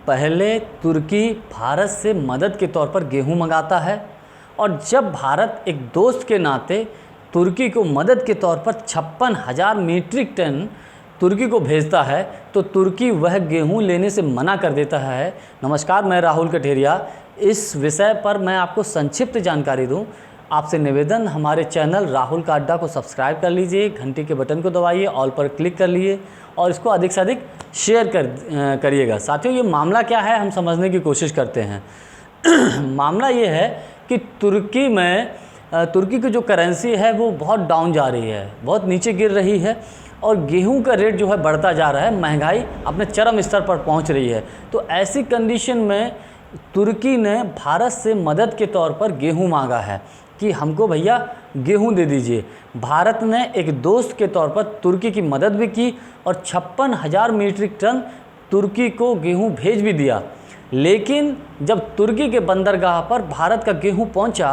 पहले तुर्की भारत से मदद के तौर पर गेहूं मंगाता है और जब भारत एक दोस्त के नाते तुर्की को मदद के तौर पर 56,000 मीट्रिक टन तुर्की को भेजता है तो तुर्की वह गेहूं लेने से मना कर देता है। नमस्कार, मैं राहुल कठेरिया। इस विषय पर मैं आपको संक्षिप्त जानकारी दूं। आपसे निवेदन, हमारे चैनल राहुल का अड्डा को सब्सक्राइब कर लीजिए, घंटी के बटन को दबाइए, ऑल पर क्लिक कर लिए और इसको अधिक से अधिक शेयर करिएगा। साथियों, ये मामला क्या है हम समझने की कोशिश करते हैं। मामला ये है कि तुर्की की जो करेंसी है वो बहुत डाउन जा रही है, बहुत नीचे गिर रही है और गेहूं का रेट जो है बढ़ता जा रहा है, महंगाई अपने चरम स्तर पर पहुंच रही है। तो ऐसी कंडीशन में तुर्की ने भारत से मदद के तौर पर गेहूं मांगा है कि हमको भैया गेहूं दे दीजिए। भारत ने एक दोस्त के तौर पर तुर्की की मदद भी की और 56,000 मीट्रिक टन तुर्की को गेहूं भेज भी दिया। लेकिन जब तुर्की के बंदरगाह पर भारत का गेहूं पहुंचा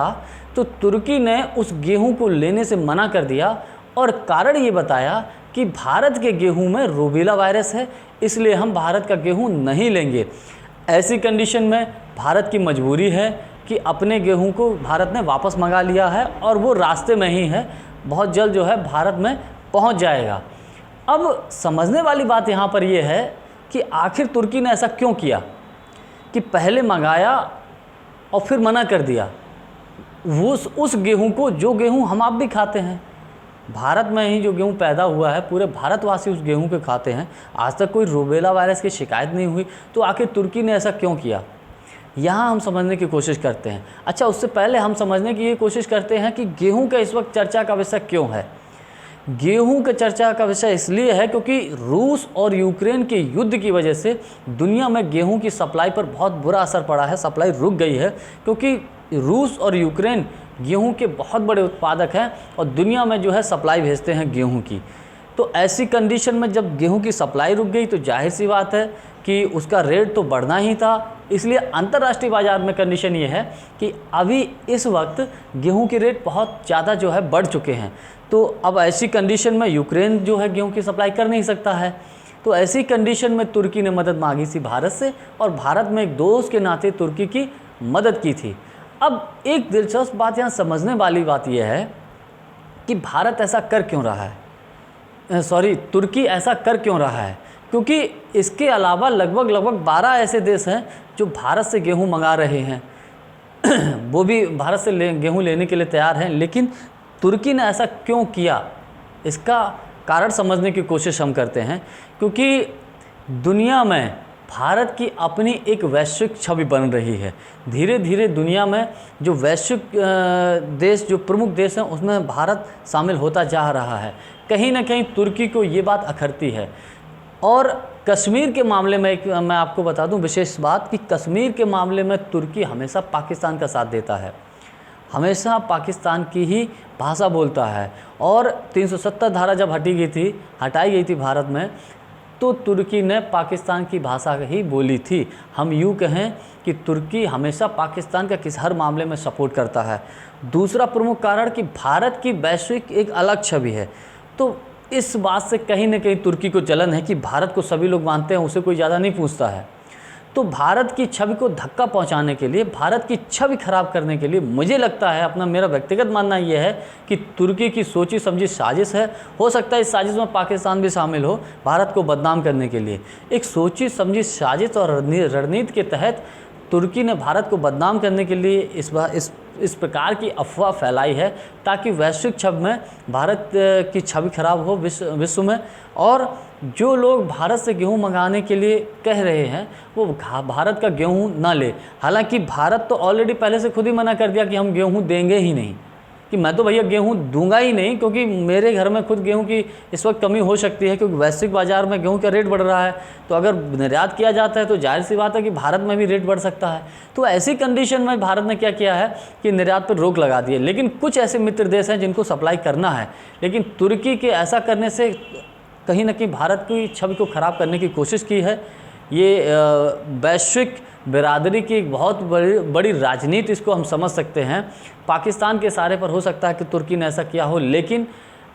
तो तुर्की ने उस गेहूं को लेने से मना कर दिया और कारण ये बताया कि भारत के गेहूं में रूबेला वायरस है, इसलिए हम भारत का गेहूं नहीं लेंगे। ऐसी कंडीशन में भारत की मजबूरी है कि अपने गेहूं को भारत ने वापस मंगा लिया है और वो रास्ते में ही है, बहुत जल्द जो है भारत में पहुंच जाएगा। अब समझने वाली बात यहाँ पर ये है कि आखिर तुर्की ने ऐसा क्यों किया कि पहले मंगाया और फिर मना कर दिया। वो उस गेहूं को, जो गेहूं हम आप भी खाते हैं, भारत में ही जो गेहूं पैदा हुआ है, पूरे भारतवासी उस गेहूं के खाते हैं, आज तक कोई रूबेला वायरस की शिकायत नहीं हुई। तो आखिर तुर्की ने ऐसा क्यों किया, यहाँ हम समझने की कोशिश करते हैं। अच्छा, उससे पहले हम समझने की ये कोशिश करते हैं कि गेहूं का इस वक्त चर्चा का विषय क्यों है। गेहूं का चर्चा का विषय इसलिए है क्योंकि रूस और यूक्रेन के युद्ध की वजह से दुनिया में गेहूं की सप्लाई पर बहुत बुरा असर पड़ा है। सप्लाई रुक गई है क्योंकि रूस और यूक्रेन गेहूं के बहुत बड़े उत्पादक हैं और दुनिया में जो है सप्लाई भेजते हैं गेहूं की। तो ऐसी कंडीशन में जब गेहूं की सप्लाई रुक गई तो जाहिर सी बात है कि उसका रेट तो बढ़ना ही था। इसलिए अंतर्राष्ट्रीय बाज़ार में कंडीशन ये है कि अभी इस वक्त गेहूं के रेट बहुत ज़्यादा जो है बढ़ चुके हैं। तो अब ऐसी कंडीशन में यूक्रेन जो है गेहूं की सप्लाई कर नहीं सकता है। तो ऐसी कंडीशन में तुर्की ने मदद मांगी थी भारत से और भारत में एक दोस्त के नाते तुर्की की मदद की थी। अब एक दिलचस्प बात यहाँ समझने वाली बात यह है कि भारत ऐसा कर क्यों रहा है, तुर्की ऐसा कर क्यों रहा है, क्योंकि इसके अलावा लगभग 12 ऐसे देश हैं जो भारत से गेहूं मंगा रहे हैं। वो भी भारत से गेहूं लेने के लिए तैयार हैं। लेकिन तुर्की ने ऐसा क्यों किया, इसका कारण समझने की कोशिश हम करते हैं। क्योंकि दुनिया में भारत की अपनी एक वैश्विक छवि बन रही है। धीरे धीरे दुनिया में जो वैश्विक देश, जो प्रमुख देश हैं, उसमें भारत शामिल होता जा रहा है। कहीं ना कहीं तुर्की को ये बात अखरती है। और कश्मीर के मामले में मैं आपको बता दूं विशेष बात कि कश्मीर के मामले में तुर्की हमेशा पाकिस्तान का साथ देता है, हमेशा पाकिस्तान की ही भाषा बोलता है। और 370 धारा जब हटाई गई थी भारत में, तो तुर्की ने पाकिस्तान की भाषा ही बोली थी। हम यूँ कहें कि तुर्की हमेशा पाकिस्तान का हर मामले में सपोर्ट करता है। दूसरा प्रमुख कारण कि भारत की वैश्विक एक अलग छवि है। तो इस बात से कहीं ना कहीं तुर्की को जलन है कि भारत को सभी लोग मानते हैं, उसे कोई ज़्यादा नहीं पूछता है। तो भारत की छवि को धक्का पहुंचाने के लिए, भारत की छवि खराब करने के लिए, मुझे लगता है, मेरा व्यक्तिगत मानना यह है कि तुर्की की सोची समझी साजिश है। हो सकता है इस साजिश में पाकिस्तान भी शामिल हो, भारत को बदनाम करने के लिए। एक सोची समझी साजिश और रणनीति के तहत तुर्की ने भारत को बदनाम करने के लिए इस प्रकार की अफवाह फैलाई है ताकि वैश्विक छवि में भारत की छवि खराब हो विश्व में। और जो लोग भारत से गेहूं मंगाने के लिए कह रहे हैं वो भारत का गेहूं ना ले। हालांकि भारत तो ऑलरेडी पहले से खुद ही मना कर दिया कि हम गेहूं देंगे ही नहीं, कि मैं तो भैया गेहूं दूंगा ही नहीं, क्योंकि मेरे घर में खुद गेहूं की इस वक्त कमी हो सकती है, क्योंकि वैश्विक बाज़ार में गेहूं का रेट बढ़ रहा है। तो अगर निर्यात किया जाता है तो जाहिर सी बात है कि भारत में भी रेट बढ़ सकता है। तो ऐसी कंडीशन में भारत ने क्या किया है कि निर्यात पर रोक लगा दी है। लेकिन कुछ ऐसे मित्र देश हैं जिनको सप्लाई करना है, लेकिन तुर्की के ऐसा करने से कहीं ना कहीं भारत की छवि को ख़राब करने की कोशिश की है। ये वैश्विक बिरादरी की एक बहुत बड़ी राजनीति, इसको हम समझ सकते हैं। पाकिस्तान के इशारे पर हो सकता है कि तुर्की ने ऐसा किया हो, लेकिन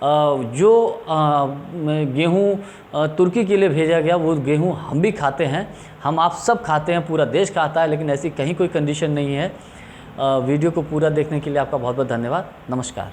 जो गेहूँ तुर्की के लिए भेजा गया वो गेहूँ हम भी खाते हैं, हम आप सब खाते हैं, पूरा देश खाता है, लेकिन ऐसी कहीं कोई कंडीशन नहीं है। वीडियो को पूरा देखने के लिए आपका बहुत बहुत धन्यवाद। नमस्कार।